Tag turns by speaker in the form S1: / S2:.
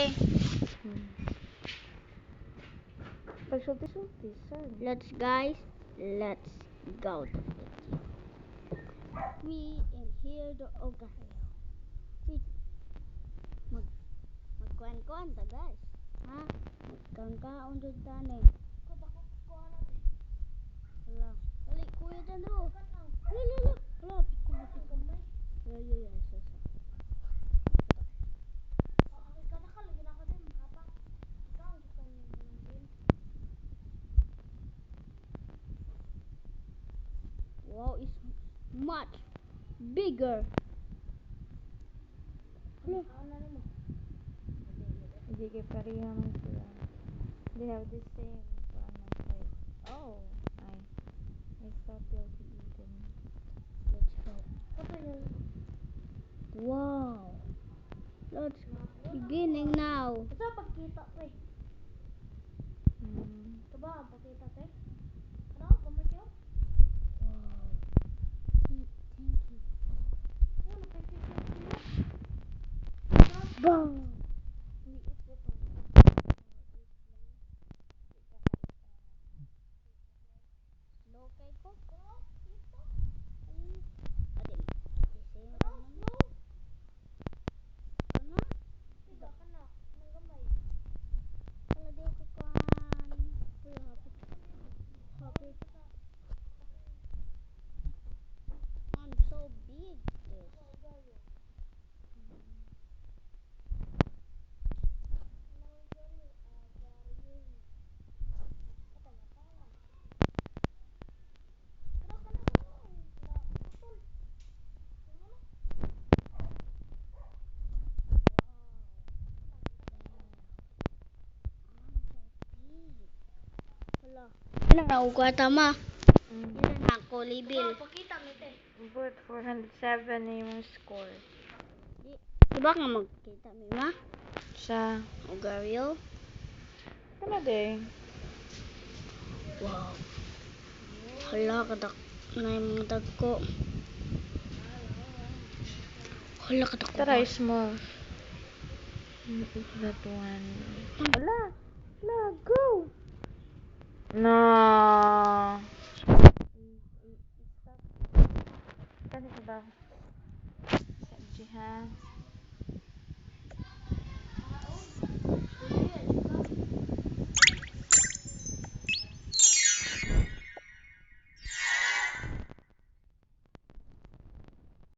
S1: Okay.
S2: Pagsulti-sulti, sir.
S1: Let's guys. Let's go to video. Me and here the Ogario. Magkuhan-kuhan ta guys. Ha? Magkuhan-kuhan dyan tani. Hala. Dali kuya dyan do. Lala. Hala. Lapit ko. Yeah. Wow, it's much bigger.
S2: Hindi kay pareha man sila. They have the same size. Oh, I thought they'll be eaten.
S1: Let's go. Wow. Let's beginning now. Wow. I'm so big. Ilang nakukuha tama? Ilan na ako libil?
S2: But 407 na yung score.
S1: Diba nga magkita mi ma?
S2: Sa
S1: Ogario?
S2: ano day?
S1: Wow. Hala, kadak na yung mga dagko. Hala, kadak ko.
S2: Tara, small. Eat that one. Ala! Go! No! Stop. Kani ba? Sa jiha.